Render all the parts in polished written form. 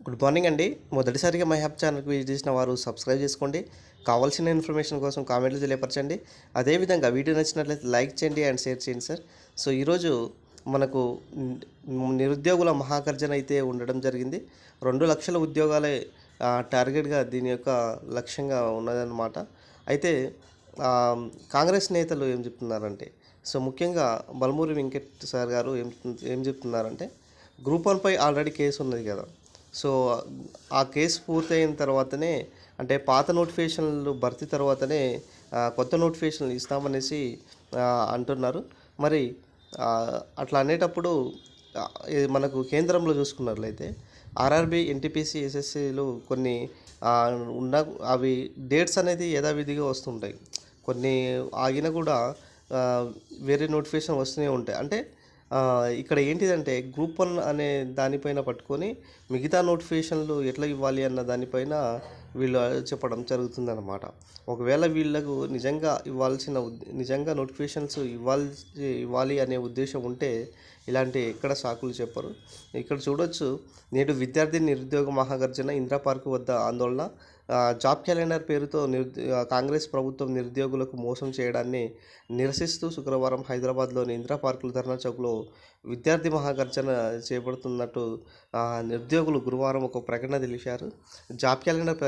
Good morning అండి. మొదటిసారిగా my హ్యాప్ ఛానల్కి విజిట్ చేసిన వారు సబ్స్క్రైబ్ చేసుకోండి. కావాల్సిన ఇన్ఫర్మేషన్ కోసం కామెంట్లు తెలియపరచండి. అదేవిధంగా వీడియో నచ్చినట్లయితే లైక్ చేయండి అండ్ షేర్ చేయండి సార్. సో ఈరోజు మనకు నిరుద్యోగుల మహాగర్జన అయితే ఉండడం జరిగింది. 2 లక్షల ఉద్యోగాలే టార్గెట్గా దీని యొక్క లక్ష్యంగా ఉన్నదన్నమాట. అయితే కాంగ్రెస్ నేతలు ఏం చెప్తున్నారంటే, సో ముఖ్యంగా బల్మూరి వెంకట్ సార్ గారు ఏం చెప్తున్నారంటే, గ్రూప్ 1 పై ఆల్రెడీ కేసు ఉన్నది కదా. సో ఆ కేసు పూర్తయిన తర్వాతనే, అంటే పాత నోటిఫికేషన్లు భర్తీ తర్వాతనే కొత్త నోటిఫికేషన్లు ఇస్తామనేసి అంటున్నారు. మరి అట్లా అనేటప్పుడు మనకు కేంద్రంలో చూసుకున్నట్లయితే ఆర్ఆర్బీ, ఎన్టీపీసీ, ఎస్ఎస్సీలు కొన్ని ఉన్న అవి డేట్స్ అనేది యథావిధిగా వస్తుంటాయి. కొన్ని ఆగిన కూడా వేరే నోటిఫికేషన్ వస్తూనే ఉంటాయి. అంటే ఇక్కడ ఏంటిదంటే గ్రూప్ 1 అనే దానిపైన పట్టుకొని మిగతా నోటిఫికేషన్లు ఎట్లా ఇవ్వాలి అన్న దానిపైన వీళ్ళు చెప్పడం జరుగుతుందన్నమాట. ఒకవేళ వీళ్ళకు నిజంగా నోటిఫికేషన్స్ ఇవ్వాలి అనే ఉద్దేశం ఉంటే ఇలాంటి ఎక్కడ సాకులు చెప్పరు. ఇక్కడ చూడొచ్చు, నేడు విద్యార్థి నిరుద్యోగ మహాగర్జన, ఇందిరా పార్కు వద్ద ఆందోళన, జాబ్ క్యాలెండర్ పేరుతో కాంగ్రెస్ ప్రభుత్వం నిరుద్యోగులకు మోసం చేయడాన్ని నిరసిస్తూ శుక్రవారం హైదరాబాద్లోని ఇందిరా పార్కుల ధర్నా చౌక్లో విద్యార్థి మహాగర్జన చేపడుతున్నట్టు నిరుద్యోగులు గురువారం ఒక ప్రకటన తెలిపారు. జాబ్ క్యాలెండర్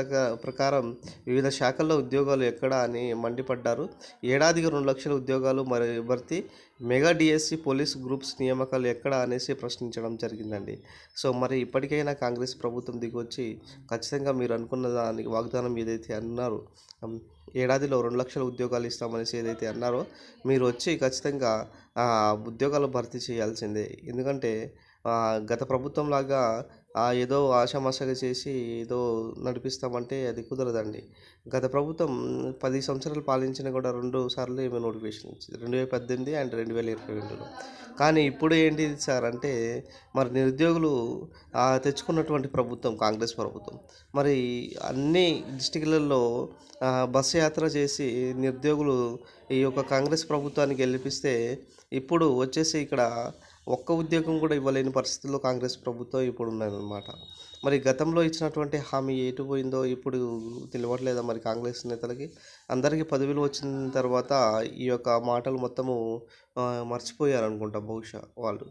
ప్రకారం వివిధ శాఖల్లో ఉద్యోగాలు ఎక్కడా అని మండిపడ్డారు. ఏడాదికి 2 లక్షల ఉద్యోగాలు భర్తీ, మెగా డిఎస్సి, పోలీస్ గ్రూప్స్ నియామకాలు ఎక్కడా అనేసి ప్రశ్నించడం జరిగిందండి. సో మరి ఇప్పటికైనా కాంగ్రెస్ ప్రభుత్వం దిగొచ్చి ఖచ్చితంగా మీరు అనుకున్న దానికి వాగ్దానం ఏదైతే అన్నారో, ఏడాదిలో 2 లక్షల ఉద్యోగాలు ఇస్తామనేసి ఏదైతే అన్నారో, మీరు వచ్చి ఖచ్చితంగా ఉద్యోగాలు భర్తీ చేయాల్సిందే. ఎందుకంటే గత ప్రభుత్వం లాగా ఏదో ఆషామాషాగా చేసి ఏదో నడిపిస్తామంటే అది కుదరదండి. గత ప్రభుత్వం 10 సంవత్సరాలు పాలించిన కూడా 2 సార్లు ఏమో నోటిఫికేషన్ ఇచ్చింది, 2018 అండ్ 2022లో. కానీ ఇప్పుడు ఏంటి సార్ అంటే, మరి నిరుద్యోగులు తెచ్చుకున్నటువంటి ప్రభుత్వం కాంగ్రెస్ ప్రభుత్వం. మరి అన్ని డిస్టిక్లలో బస్సు యాత్ర చేసి నిరుద్యోగులు ఈ యొక్క కాంగ్రెస్ ప్రభుత్వాన్ని గెలిపిస్తే, ఇప్పుడు వచ్చేసి ఇక్కడ ఒక్క ఉద్యోగం కూడా ఇవ్వలేని పరిస్థితుల్లో కాంగ్రెస్ ప్రభుత్వం ఇప్పుడు ఉన్నదన్నమాట. మరి గతంలో ఇచ్చినటువంటి హామీ ఎటు పోయిందో ఇప్పుడు తెలియట్లేదా మరి కాంగ్రెస్ నేతలకి? అందరికీ పదవులు వచ్చిన తర్వాత ఈ యొక్క మాటలు మొత్తము మర్చిపోయారనుకుంటా బహుశా వాళ్ళు.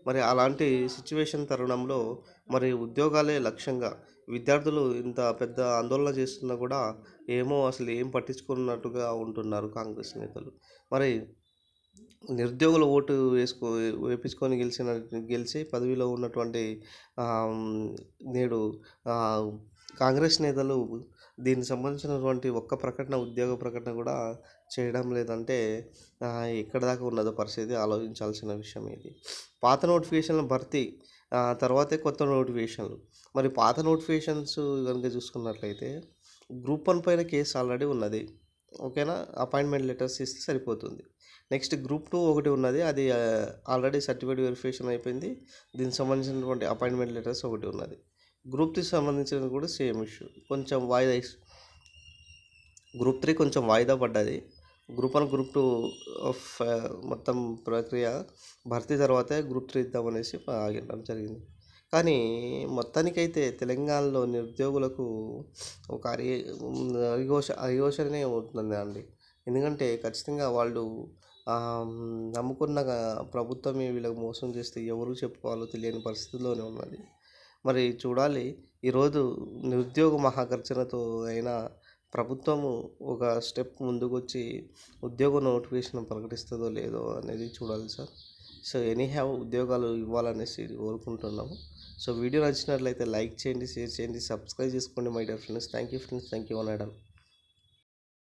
మరి అలాంటి సిచ్యువేషన్ తరుణంలో మరి ఉద్యోగాలే లక్ష్యంగా విద్యార్థులు ఇంత పెద్ద ఆందోళన చేస్తున్నా కూడా ఏమో అసలు ఏం పట్టించుకున్నట్టుగా ఉంటున్నారు కాంగ్రెస్ నేతలు. మరి నిరుద్యోగుల ఓటు వేపించుకొని గెలిచి పదవిలో ఉన్నటువంటి నేడు కాంగ్రెస్ నేతలు దీనికి సంబంధించినటువంటి ఒక్క ఉద్యోగ ప్రకటన కూడా చేయడం లేదంటే ఎక్కడ దాకా ఉన్నదో పరిస్థితి ఆలోచించాల్సిన విషయం ఇది. పాత నోటిఫికేషన్ల భర్తీ తర్వాతే కొత్త నోటిఫికేషన్లు. మరి పాత నోటిఫికేషన్స్ కనుక చూసుకున్నట్లయితే గ్రూప్ 1 పైన కేసు ఆల్రెడీ ఉన్నది, ఓకేనా. అపాయింట్మెంట్ లెటర్స్ ఇస్తే సరిపోతుంది. నెక్స్ట్ గ్రూప్ 2 ఒకటి ఉన్నది, అది ఆల్రెడీ సర్టిఫికేట్ వెరిఫికేషన్ అయిపోయింది. దీనికి సంబంధించినటువంటి అపాయింట్మెంట్ లెటర్స్ ఒకటి ఉన్నది. గ్రూప్ 3 సంబంధించినది కూడా సేమ్ ఇష్యూ, కొంచెం గ్రూప్ 3 కొంచెం వాయిదా పడ్డది. గ్రూప్ 1, గ్రూప్ 2 మొత్తం ప్రక్రియ భర్తీ తర్వాతే గ్రూప్ 3 ఇద్దామనేసి ఆగడం జరిగింది. కానీ మొత్తానికైతే తెలంగాణలో నిరుద్యోగులకు ఒక అరిఘోషనే అవుతుంది అండి. ఎందుకంటే ఖచ్చితంగా వాళ్ళు నమ్ముకున్న ప్రభుత్వమే వీళ్ళకి మోసం చేస్తే ఎవరు చెప్పుకోవాలో తెలియని పరిస్థితుల్లోనే ఉన్నది. మరి చూడాలి, ఈరోజు నిరుద్యోగ మహాగర్జనతో అయినా ప్రభుత్వము ఒక స్టెప్ ముందుకొచ్చి ఉద్యోగ నోటిఫికేషన్ ప్రకటిస్తుందో లేదో అనేది చూడాలి సార్. సో ఎనీహ్యావ్ ఉద్యోగాలు ఇవ్వాలనేసి కోరుకుంటున్నాము. సో వీడియో నచ్చినట్లయితే లైక్ చేయండి, షేర్ చేయండి, సబ్స్క్రైబ్ చేసుకోండి my dear friends. Thank you friends, thank you.